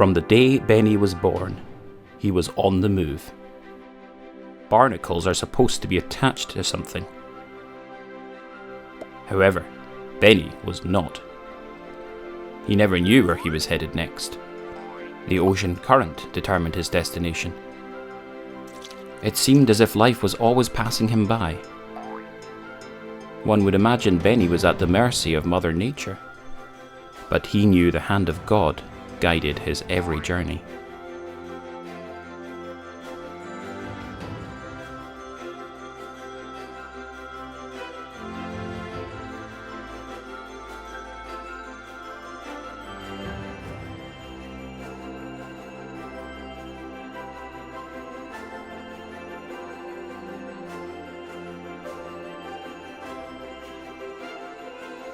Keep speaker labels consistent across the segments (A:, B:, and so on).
A: From the day Benny was born, he was on the move. Barnacles are supposed to be attached to something. However, Benny was not. He never knew where he was headed next. The ocean current determined his destination. It seemed as if life was always passing him by. One would imagine Benny was at the mercy of Mother Nature, but he knew the hand of God guided his every journey.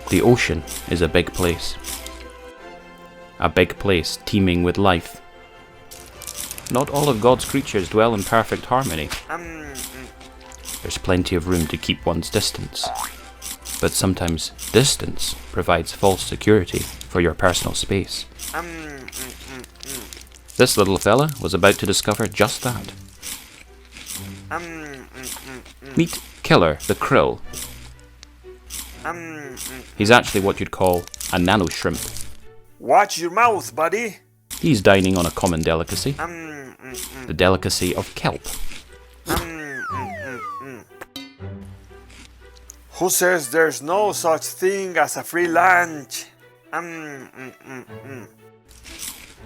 A: The ocean is a big place. A big place teeming with life. Not all of God's creatures dwell in perfect harmony. There's plenty of room to keep one's distance. But sometimes distance provides false security for your personal space. This little fella was about to discover just that. Meet Killer the krill. He's actually what you'd call a nano shrimp.
B: Watch your mouth, buddy.
A: He's dining on a common delicacy. The delicacy of kelp.
B: Who says there's no such thing as a free lunch?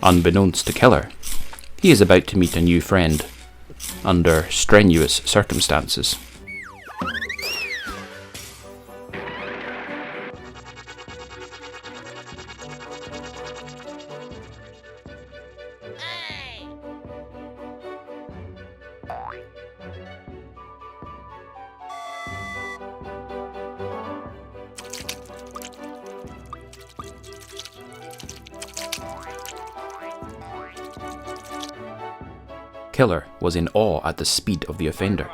A: Unbeknownst to Killer, he is about to meet a new friend, under strenuous circumstances. Killer was in awe at the speed of the offender.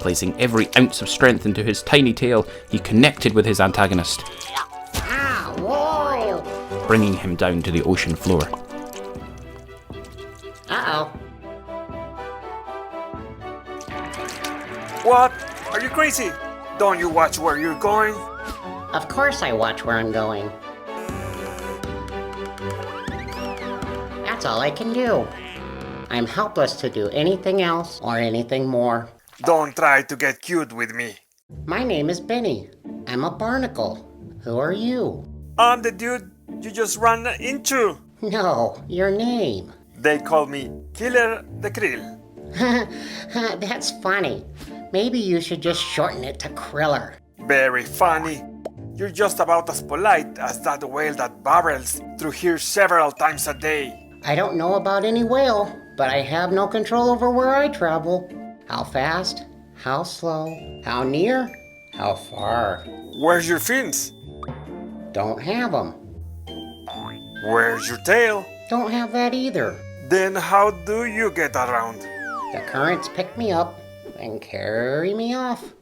A: Placing every ounce of strength into his tiny tail, he connected with his antagonist, bringing him down to the ocean floor.
C: Uh-oh.
B: What? Are you crazy? Don't you watch where you're going?
C: Of course I watch where I'm going. That's all I can do. I'm helpless to do anything else or anything more.
B: Don't try to get cute with me.
C: My name is Benny. I'm a barnacle. Who are you?
B: I'm the dude you just ran into.
C: No, your name.
B: They call me Killer the Krill.
C: That's funny. Maybe you should just shorten it to Kriller.
B: Very funny. You're just about as polite as that whale that barrels through here several times a day.
C: I don't know about any whale, but I have no control over where I travel. How fast? How slow? How near? How far?
B: Where's your fins?
C: Don't have them.
B: Where's your tail?
C: Don't have that either.
B: Then how do you get around?
C: The currents pick me up and carry me off.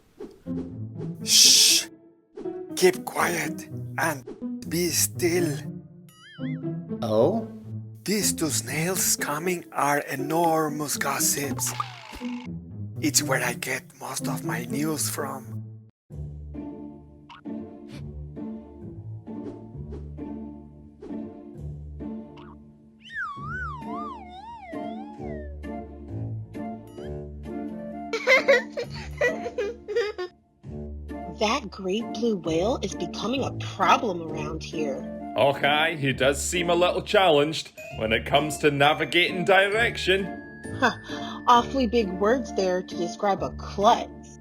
B: Shh! Keep quiet and be still.
C: Oh?
B: These two snails coming are enormous gossips. It's where I get most of my news from.
D: That great blue whale is becoming a problem around here.
E: Okay, he does seem a little challenged when it comes to navigating direction.
D: Huh, awfully big words there to describe a klutz.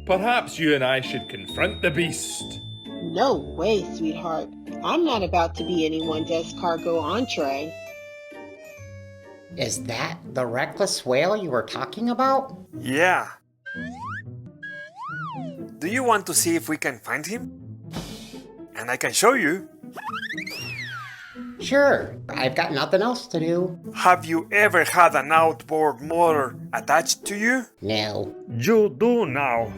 E: Perhaps you and I should confront the beast.
D: No way, sweetheart. I'm not about to be anyone's escargot entree.
C: Is that the reckless whale you were talking about?
B: Yeah. Do you want to see if we can find him? And I can show you.
C: Sure, I've got nothing else to do.
B: Have you ever had an outboard motor attached to you?
C: No.
B: You do now.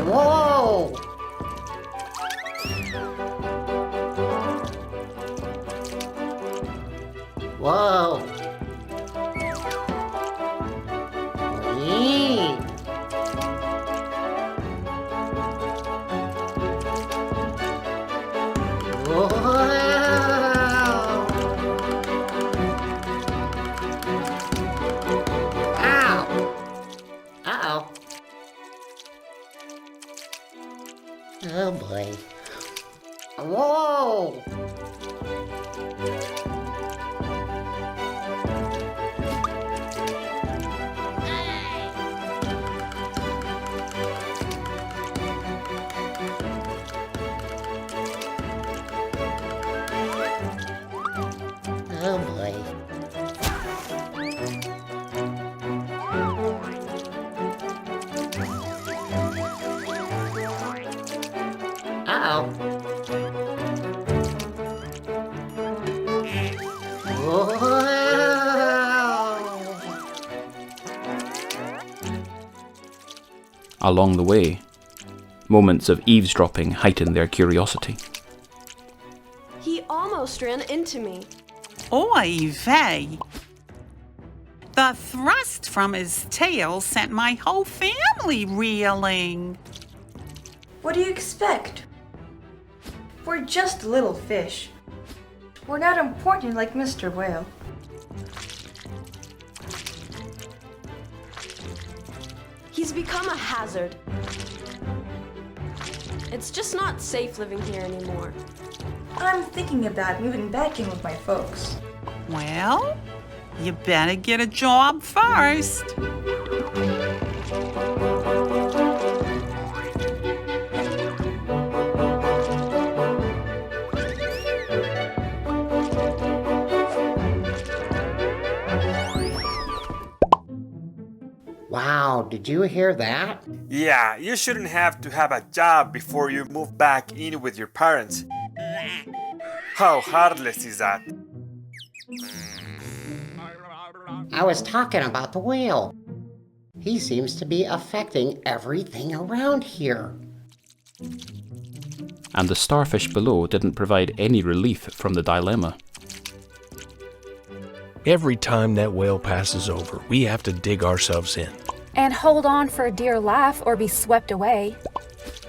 C: Whoa! Whoa! Whee! Whoa! Ow! Uh-oh. Oh boy. Whoa! Oh boy. Uh-oh.
A: Along the way, moments of eavesdropping heighten their curiosity.
F: He almost ran into me.
G: Oy vey. The thrust from his tail sent my whole family reeling.
H: What do you expect? We're just little fish. We're not important like Mr. Whale.
F: He's become a hazard. It's just not safe living here anymore.
H: I'm thinking about moving back in with my folks.
G: Well, you better get a job first.
C: Wow, did you hear that?
B: Yeah, you shouldn't have to have a job before you move back in with your parents. How heartless is that?
C: I was talking about the whale. He seems to be affecting everything around here.
A: And the starfish below didn't provide any relief from the dilemma.
I: Every time that whale passes over, we have to dig ourselves in.
J: And hold on for dear life or be swept away.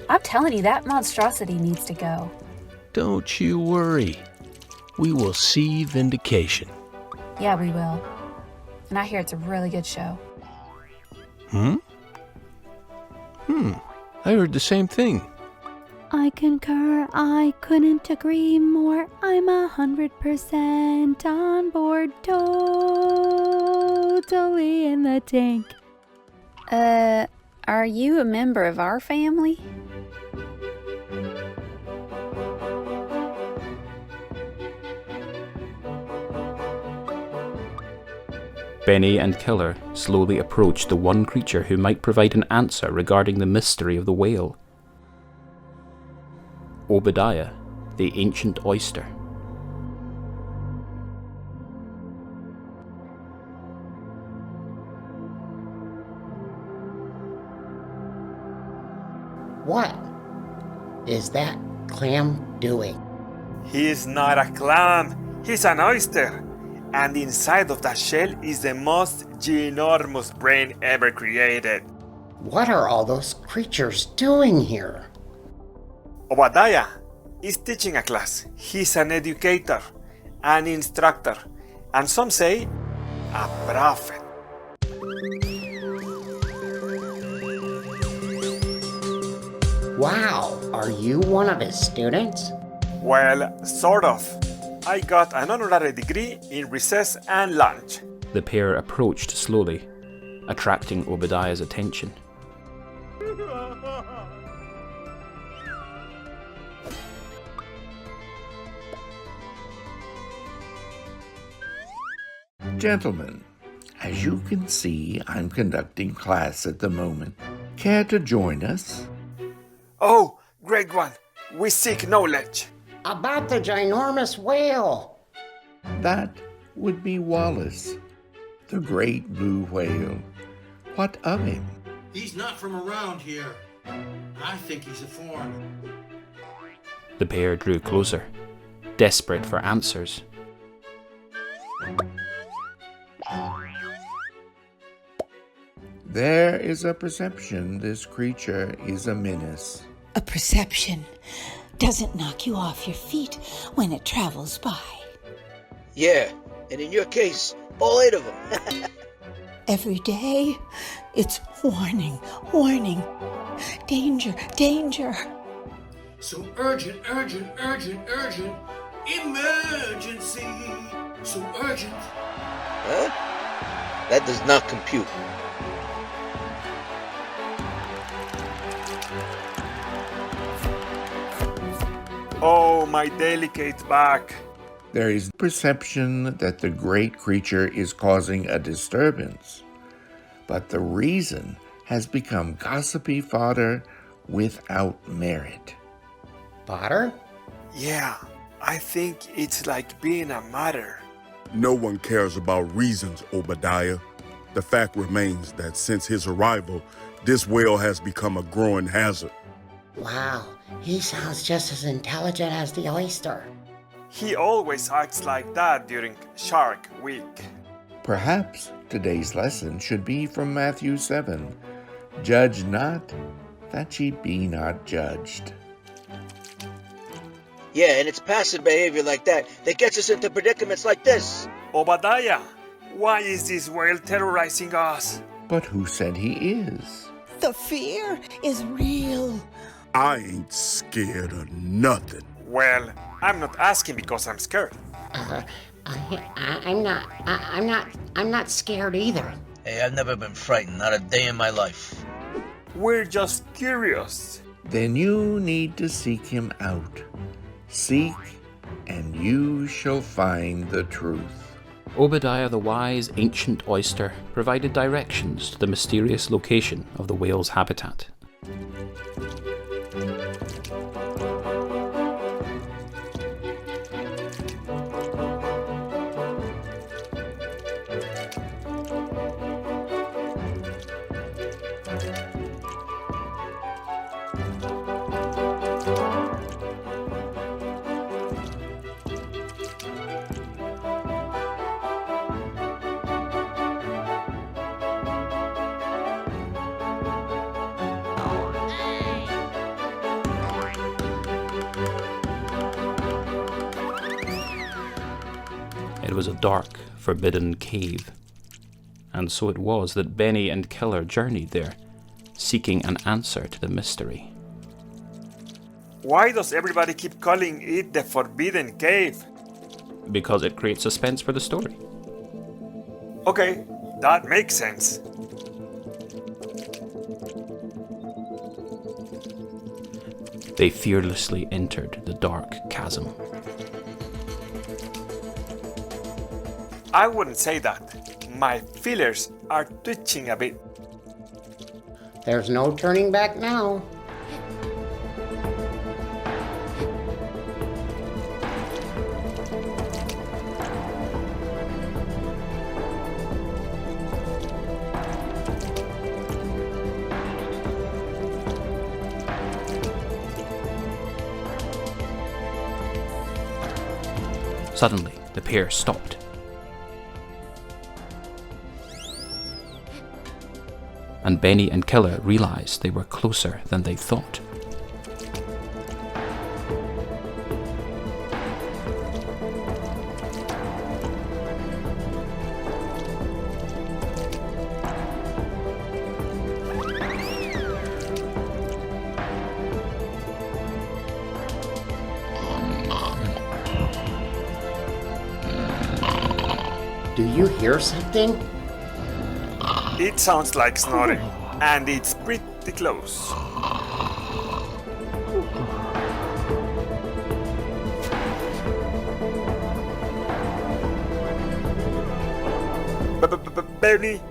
J: I'm telling you, that monstrosity needs to go.
I: Don't you worry. We will see vindication.
J: Yeah, we will. And I hear it's a really good show.
I: I heard the same thing.
K: I concur, I couldn't agree more. I'm 100% on board, totally in the tank.
J: Are you a member of our family?
A: Benny and Killer slowly approach the one creature who might provide an answer regarding the mystery of the whale. Obadiah, the ancient oyster.
C: What is that clam doing?
B: He's not a clam, he's an oyster. And inside of that shell is the most ginormous brain ever created.
C: What are all those creatures doing here?
B: Obadiah is teaching a class. He's an educator, an instructor, and some say a prophet.
C: Wow, are you one of his students?
B: Well, sort of. I got an honorary degree in recess and lunch.
A: The pair approached slowly, attracting Obadiah's attention.
L: Gentlemen, as you can see, I'm conducting class at the moment. Care to join us?
B: Oh, great one. We seek knowledge.
C: About the ginormous whale.
L: That would be Wallace, the great blue whale. What of him?
M: He's not from around here. I think he's a foreigner.
A: The pair drew closer, desperate for answers.
L: There is a perception this creature is a menace.
N: A perception doesn't knock you off your feet when it travels by.
O: Yeah, and in your case, all 8 of them.
N: Every day, it's warning, warning, danger, danger.
M: So urgent, urgent, urgent, urgent, emergency. So urgent.
O: Huh? That does not compute.
B: Oh, my delicate back.
L: There is perception that the great creature is causing a disturbance, but the reason has become gossipy fodder without merit.
C: Fodder?
B: Yeah, I think it's like being a martyr.
P: No one cares about reasons, Obadiah. The fact remains that since his arrival, this whale has become a growing hazard.
C: Wow, he sounds just as intelligent as the oyster.
B: He always acts like that during Shark Week.
L: Perhaps today's lesson should be from Matthew 7. Judge not, that ye be not judged.
O: Yeah, and it's passive behavior like that gets us into predicaments like this.
B: Obadiah, why is this whale terrorizing us?
L: But who said he is?
N: The fear is real.
P: I ain't scared of nothing.
B: Well, I'm not asking because I'm scared.
C: I'm not scared either.
O: Hey, I've never been frightened, not a day in my life.
B: We're just curious.
L: Then you need to seek him out. Seek, and you shall find the truth.
A: Obadiah the wise ancient oyster provided directions to the mysterious location of the whale's habitat. It was a dark, forbidden cave, and so it was that Benny and Killer journeyed there, seeking an answer to the mystery.
B: Why does everybody keep calling it the Forbidden Cave?
A: Because it creates suspense for the story.
B: Okay, that makes sense.
A: They fearlessly entered the dark chasm.
B: I wouldn't say that. My feelers are twitching a bit.
C: There's no turning back now.
A: Suddenly, the pair stopped. And Benny and Killer realized they were closer than they thought.
C: Do you hear something?
B: It sounds like snoring, and it's pretty close. Benny,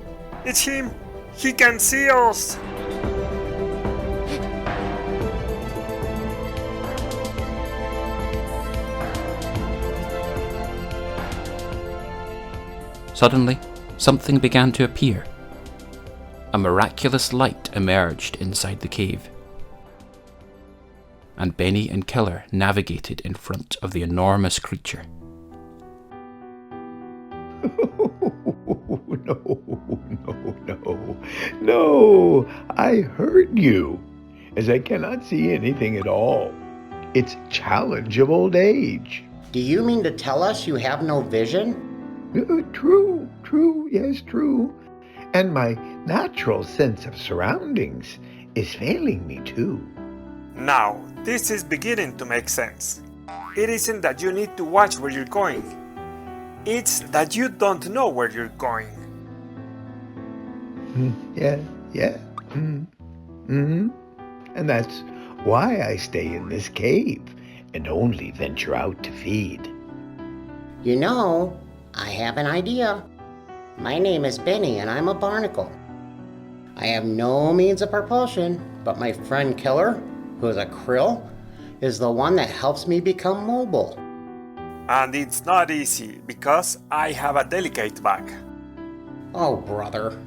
B: it's him. He can see us.
A: Suddenly, something began to appear. A miraculous light emerged inside the cave, and Benny and Killer navigated in front of the enormous creature.
Q: No, I heard you, as I cannot see anything at all. It's challenge of old age.
C: Do you mean to tell us you have no vision?
Q: True, yes, true. And my natural sense of surroundings is failing me too.
B: Now, this is beginning to make sense. It isn't that you need to watch where you're going. It's that you don't know where you're going.
Q: Yeah. And that's why I stay in this cave and only venture out to feed.
C: You know, I have an idea. My name is Benny and I'm a barnacle. I have no means of propulsion, but my friend Killer, who is a krill, is the one that helps me become mobile.
B: And it's not easy because I have a delicate back.
C: Oh, brother.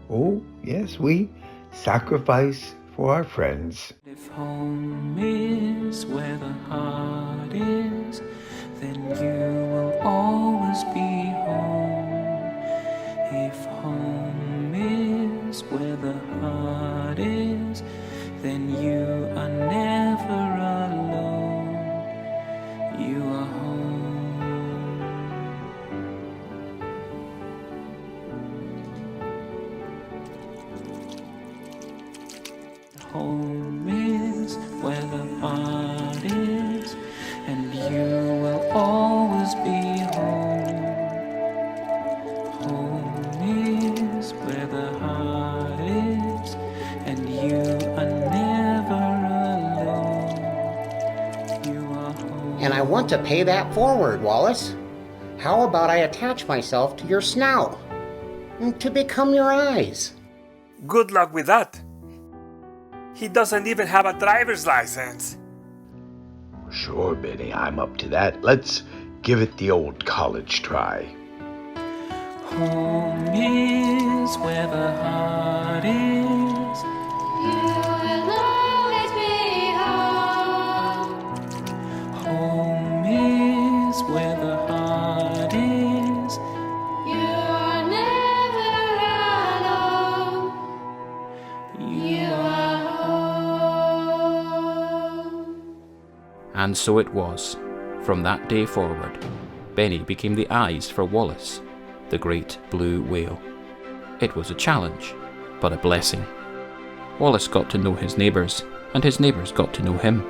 Q: Oh, yes, we sacrifice for our friends.
R: If home is where the heart is, then you will always be home. If home is where the heart is, then you are never alone. You are home. Home is where the heart is, and you will always be home. Home is where the heart is, and you are never alone. You are home.
C: And I want to pay that forward, Wallace. How about I attach myself to your snout to become your eyes?
B: Good luck with that. He doesn't even have a driver's license.
Q: Sure, Benny, I'm up to that. Let's give it the old college try.
R: Home is where the heart is. You will always be home. Home is where the heart is. You are never alone. You are home.
A: And so it was. From that day forward, Benny became the eyes for Wallace, the great blue whale. It was a challenge, but a blessing. Wallace got to know his neighbours, and his neighbours got to know him.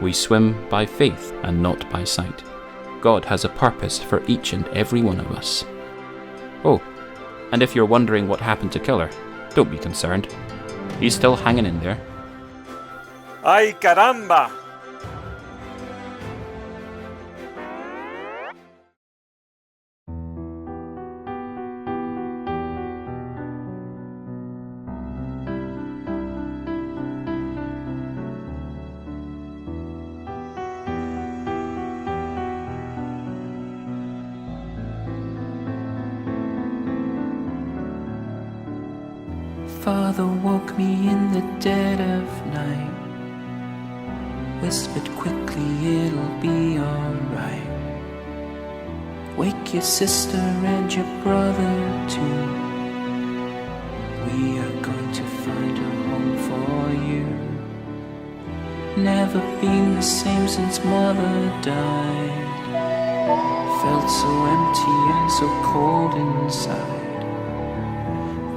A: We swim by faith and not by sight. God has a purpose for each and every one of us. Oh, and if you're wondering what happened to Killer, don't be concerned. He's still hanging in there.
B: Ay caramba!
R: Father woke me in the dead of night, whispered quickly it'll be alright. Wake your sister and your brother too. We are going to find a home for you. Never been the same since mother died. Felt so empty and so cold inside.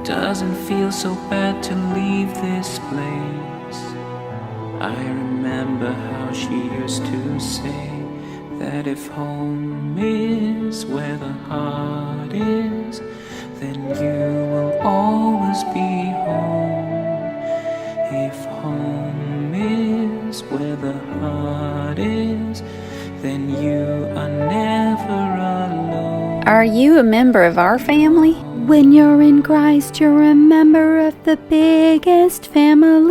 R: Doesn't feel so bad to leave this place. I remember how she used to say that if home is where the heart is, then you will always be home. If home is where the heart is, then you are never alone.
J: Are you a member of our family?
K: When you're in Christ, you're a member of the biggest family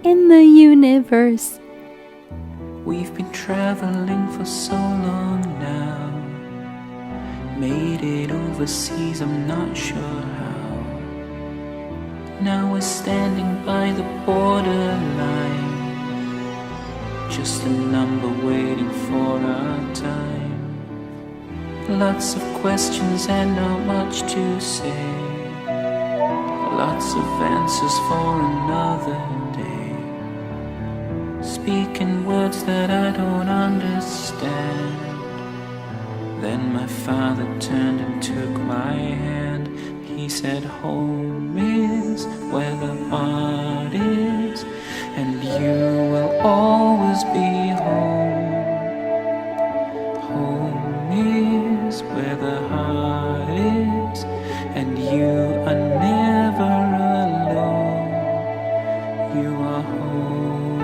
K: in the universe.
R: We've been traveling for so long now. Made it overseas, I'm not sure how. Now we're standing by the borderline, just a number waiting for our time. Lots of questions and not much to say. Lots of answers for another day. Speaking words that I don't understand. Then my father turned and took my hand. He said, home is where the heart is, and you will always be home. Home is where the heart is, and you are never alone. You are home.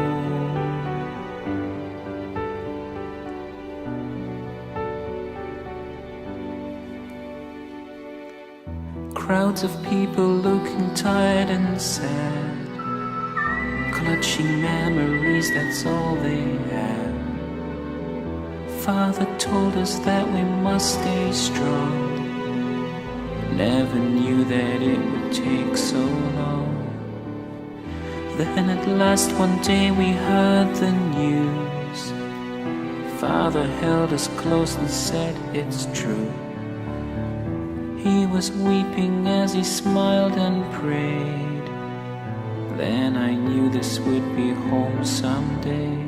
R: Crowds of people looking tired and sad, clutching memories, that's all they have. Father told us that we must stay strong. Never knew that it would take so long. Then at last one day we heard the news. Father held us close and said it's true. He was weeping as he smiled and prayed. Then I knew this would be home someday,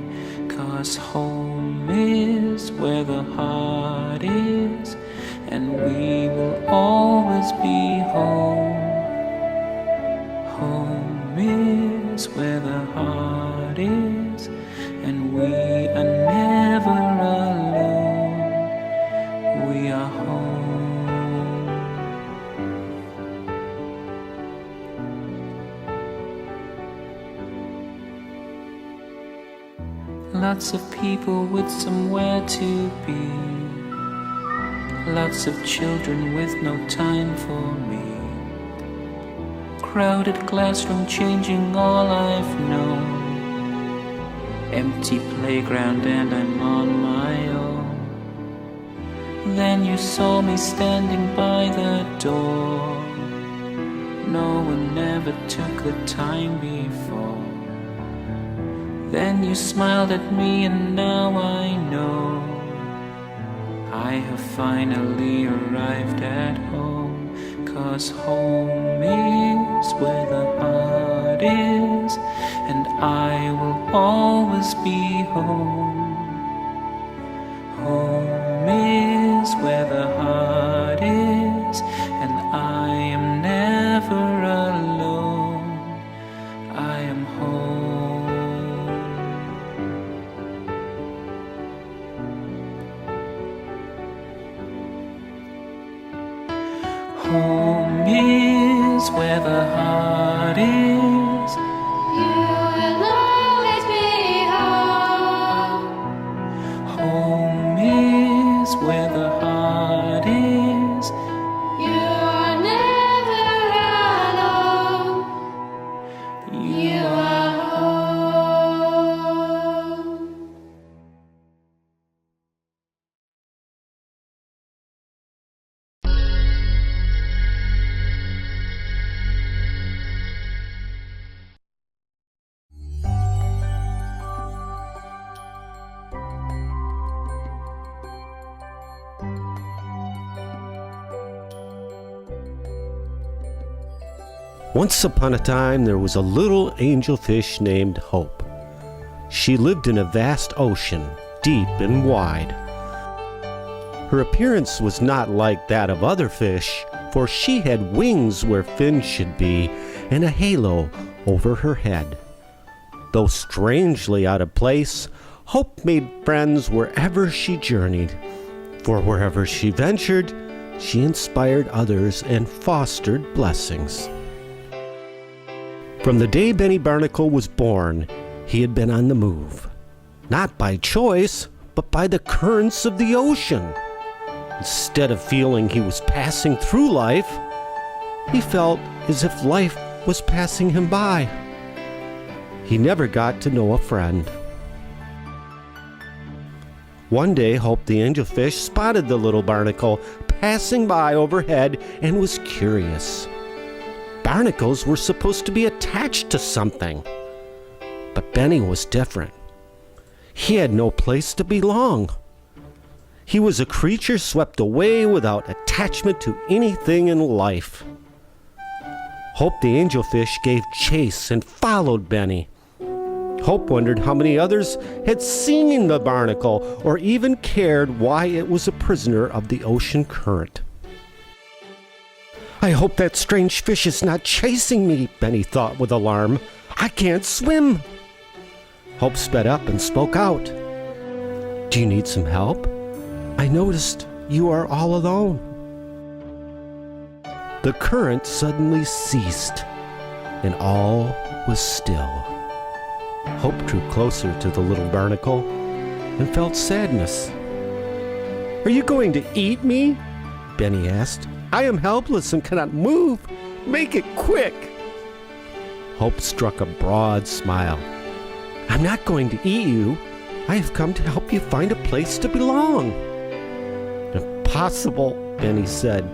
R: 'cause home is where the heart is, and we will always be home. Home is where the heart is, and we are never alone. We are home. Lots of people with somewhere to be. Lots of children with no time for me. Crowded classroom changing all I've known. Empty playground and I'm on my own. Then you saw me standing by the door. No one ever took the time before. Then you smiled at me and now I know I have finally arrived at home. 'Cause home is where the heart is, and I will always be home. Home is where the heart is, and I am never alone. I am home. Home is where the heart is.
K: You will always be home.
R: Home is where the heart is.
K: You are never alone. You are home.
S: Once upon a time, there was a little angelfish named Hope. She lived in a vast ocean, deep and wide. Her appearance was not like that of other fish, for she had wings where fins should be, and a halo over her head. Though strangely out of place, Hope made friends wherever she journeyed, for wherever she ventured, she inspired others and fostered blessings. From the day Benny Barnacle was born, he had been on the move. Not by choice, but by the currents of the ocean. Instead of feeling he was passing through life, he felt as if life was passing him by. He never got to know a friend. One day, Hope the angelfish spotted the little barnacle passing by overhead and was curious. Barnacles were supposed to be attached to something, but Benny was different. He had no place to belong. He was a creature swept away without attachment to anything in life. Hope the angelfish gave chase and followed Benny. Hope wondered how many others had seen the barnacle or even cared why it was a prisoner of the ocean current. I hope that strange fish is not chasing me, Benny thought with alarm. I can't swim. Hope sped up and spoke out. Do you need some help? I noticed you are all alone. The current suddenly ceased, and all was still. Hope drew closer to the little barnacle and felt sadness. Are you going to eat me? Benny asked. I am helpless and cannot move. Make it quick. Hope struck a broad smile. I'm not going to eat you. I have come to help you find a place to belong. Impossible, Benny said.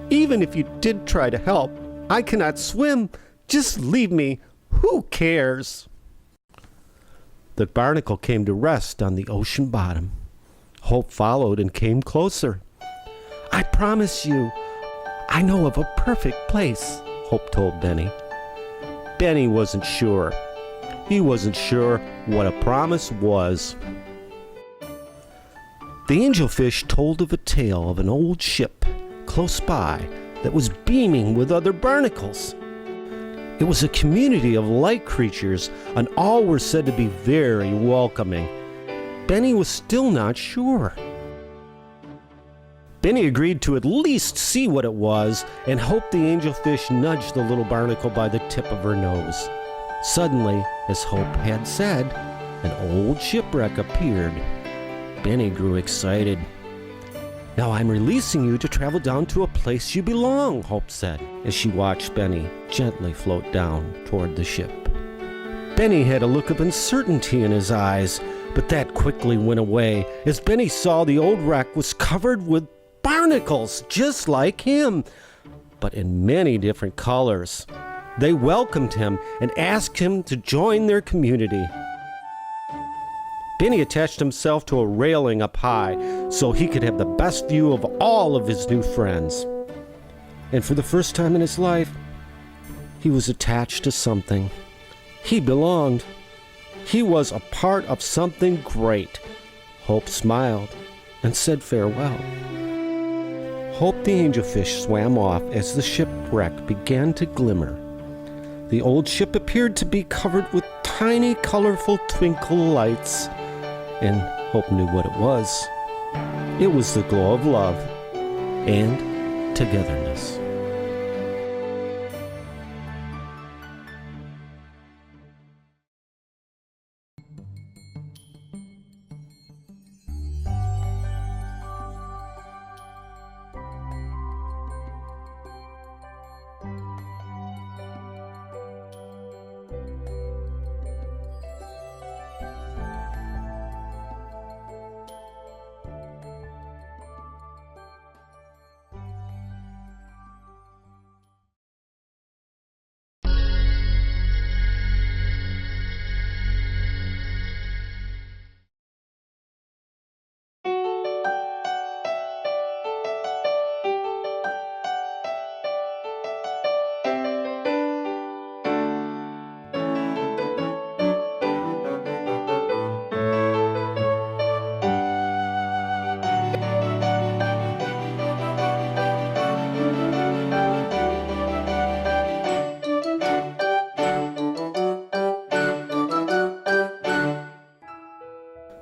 S: Even if you did try to help, I cannot swim. Just leave me. Who cares? The barnacle came to rest on the ocean bottom. Hope followed and came closer. I promise you, I know of a perfect place, Hope told Benny. Benny wasn't sure. He wasn't sure what a promise was. The angelfish told of a tale of an old ship close by that was beaming with other barnacles. It was a community of light creatures, and all were said to be very welcoming. Benny was still not sure. Benny agreed to at least see what it was and hoped the angelfish nudged the little barnacle by the tip of her nose. Suddenly, as Hope had said, an old shipwreck appeared. Benny grew excited. Now I'm releasing you to travel down to a place you belong, Hope said, as she watched Benny gently float down toward the ship. Benny had a look of uncertainty in his eyes, but that quickly went away as Benny saw the old wreck was covered with barnacles just like him, but in many different colors. They welcomed him and asked him to join their community. Benny attached himself to a railing up high so he could have the best view of all of his new friends. And for the first time in his life, he was attached to something. He belonged. He was a part of something great. Hope smiled and said farewell. Hope the angelfish swam off as the shipwreck began to glimmer. The old ship appeared to be covered with tiny, colorful twinkle lights, and Hope knew what it was. It was the glow of love and togetherness.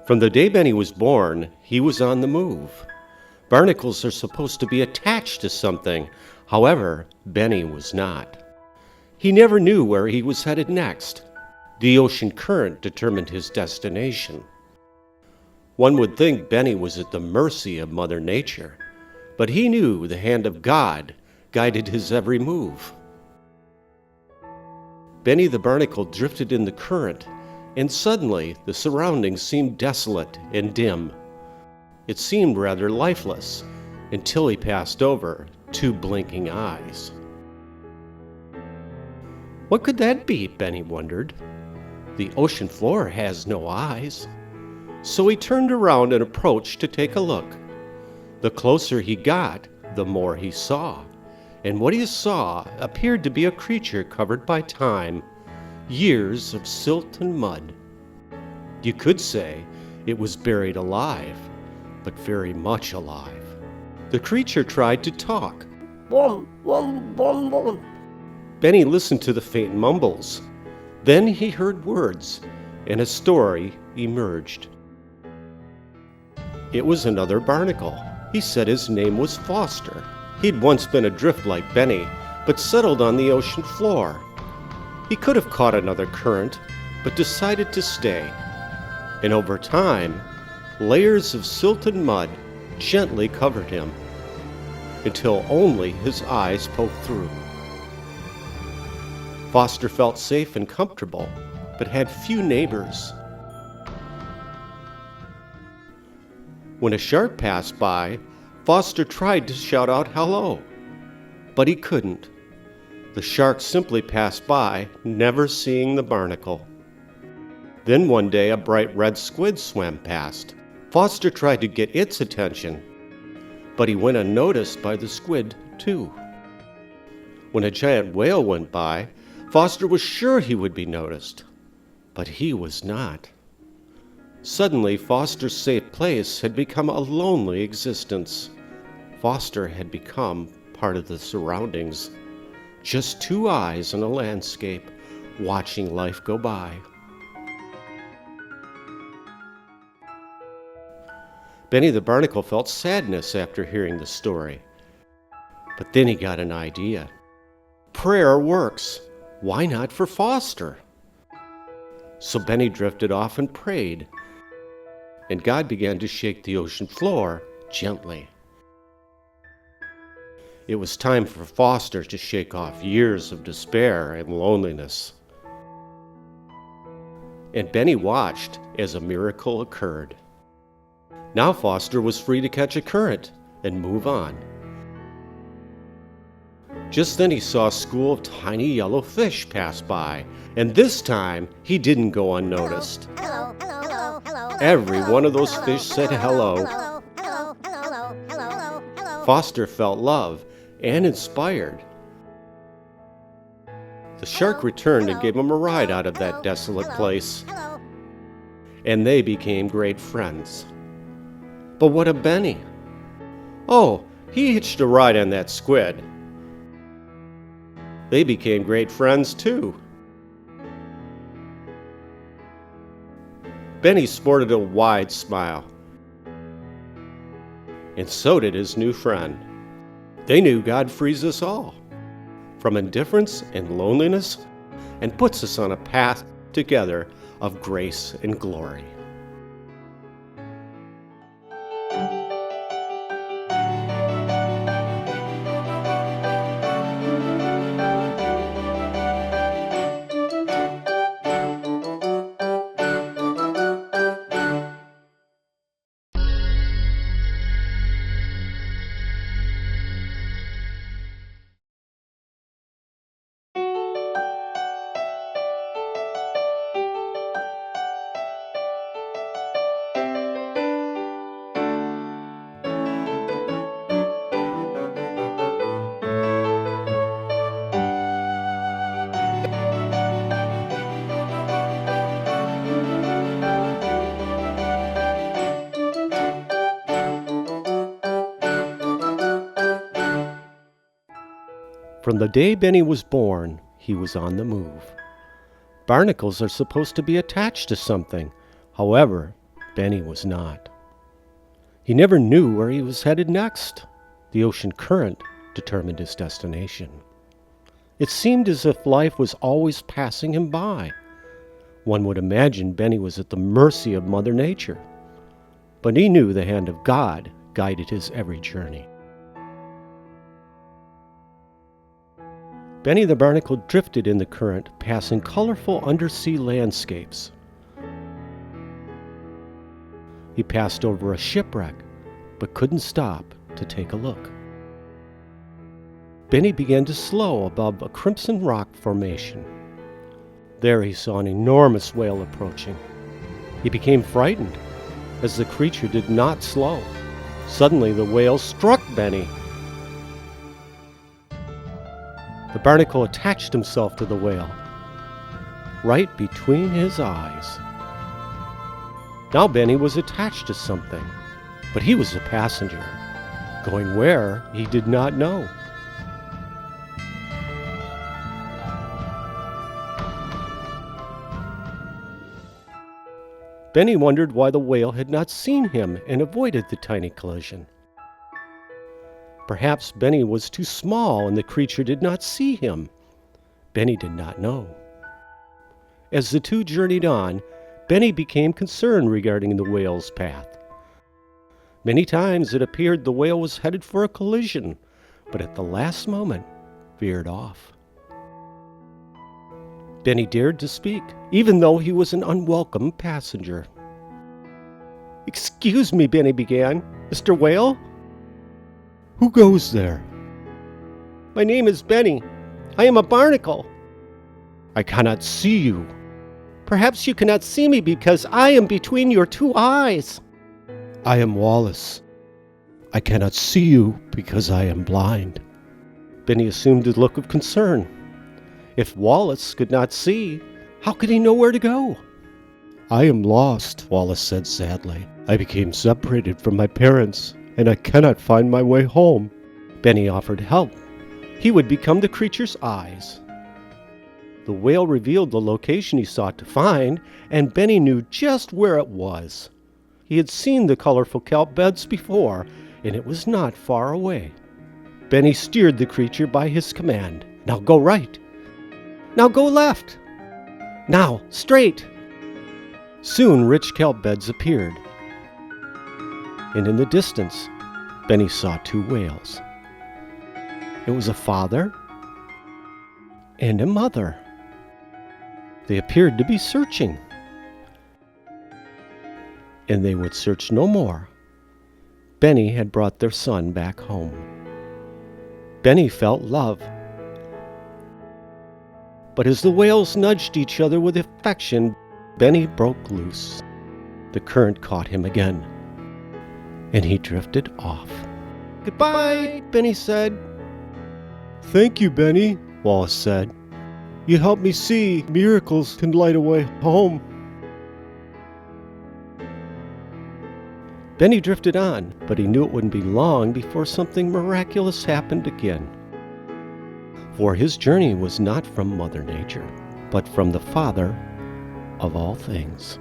S: From the day Benny was born, he was on the move. Barnacles are supposed to be attached to something. However, Benny was not. He never knew where he was headed next. The ocean current determined his destination. One would think Benny was at the mercy of Mother Nature, but he knew the hand of God guided his every move. Benny the Barnacle drifted in the current, and suddenly the surroundings seemed desolate and dim. It seemed rather lifeless until he passed over 2 blinking eyes. What could that be, Benny wondered. The ocean floor has no eyes. So he turned around and approached to take a look. The closer he got, the more he saw. And what he saw appeared to be a creature covered by time, years of silt and mud. You could say it was buried alive, but very much alive. The creature tried to talk.
T: Boom, boom, boom, boom.
S: Benny listened to the faint mumbles. Then he heard words, and a story emerged. It was another barnacle. He said his name was Foster. He'd once been adrift like Benny, but settled on the ocean floor. He could have caught another current, but decided to stay. And over time, layers of silt and mud gently covered him, until only his eyes poked through. Foster felt safe and comfortable, but had few neighbors. When a shark passed by, Foster tried to shout out hello, but he couldn't. The shark simply passed by, never seeing the barnacle. Then one day a bright red squid swam past. Foster tried to get its attention, but he went unnoticed by the squid too. When a giant whale went by, Foster was sure he would be noticed, but he was not. Suddenly, Foster's safe place had become a lonely existence. Foster had become part of the surroundings. Just 2 eyes in a landscape, watching life go by. Benny the Barnacle felt sadness after hearing the story. But then he got an idea. Prayer works. Why not for Foster? So Benny drifted off and prayed, and God began to shake the ocean floor gently. It was time for Foster to shake off years of despair and loneliness. And Benny watched as a miracle occurred. Now Foster was free to catch a current and move on. Just then he saw a school of tiny yellow fish pass by, and this time he didn't go unnoticed.
T: Hello, hello, hello, hello.
S: Every one of those fish said hello.
T: Hello, hello, hello, hello, hello.
S: Foster felt love and inspired. The shark returned and gave him a ride out of that desolate place, and they became great friends. But what of Benny? Oh, he hitched a ride on that squid. They became great friends too. Benny sported a wide smile, and so did his new friend. They knew God frees us all from indifference and loneliness and puts us on a path together of grace and glory. From the day Benny was born, he was on the move. Barnacles are supposed to be attached to something. However, Benny was not. He never knew where he was headed next. The ocean current determined his destination. It seemed as if life was always passing him by. One would imagine Benny was at the mercy of Mother Nature. but he knew the hand of God guided his every journey. Benny the Barnacle drifted in the current, passing colorful undersea landscapes. He passed over a shipwreck, but couldn't stop to take a look. Benny began to slow above a crimson rock formation. There he saw an enormous whale approaching. He became frightened, as the creature did not slow. Suddenly the whale struck Benny. The barnacle attached himself to the whale, right between his eyes. Now Benny was attached to something, but he was a passenger, going where he did not know. Benny wondered why the whale had not seen him and avoided the tiny collision. Perhaps Benny was too small and the creature did not see him. Benny did not know. As the two journeyed on, Benny became concerned regarding the whale's path. Many times it appeared the whale was headed for a collision, but at the last moment veered off. Benny dared to speak, even though he was an unwelcome passenger. "Excuse me," Benny began. "Mr. Whale?" "Who goes there?" "My name is Benny. I am a barnacle." "I cannot see you." "Perhaps you cannot see me because I am between your two eyes." "I am Wallace. I cannot see you because I am blind." Benny assumed a look of concern. If Wallace could not see, how could he know where to go? "I am lost," Wallace said sadly. "I became separated from my parents, and I cannot find my way home." Benny offered help. He would become the creature's eyes. The whale revealed the location he sought to find, and Benny knew just where it was. He had seen the colorful kelp beds before, and it was not far away. Benny steered the creature by his command. "Now go right. Now go left. Now straight." Soon rich kelp beds appeared, and in the distance, Benny saw two whales. It was a father and a mother. They appeared to be searching, and they would search no more. Benny had brought their son back home. Benny felt love. But as the whales nudged each other with affection, Benny broke loose. The current caught him again, and he drifted off. "Goodbye," Benny said. "Thank you, Benny," Wallace said. "You helped me see miracles can light a way home." Benny drifted on, but he knew it wouldn't be long before something miraculous happened again. For his journey was not from Mother Nature, but from the Father of all things.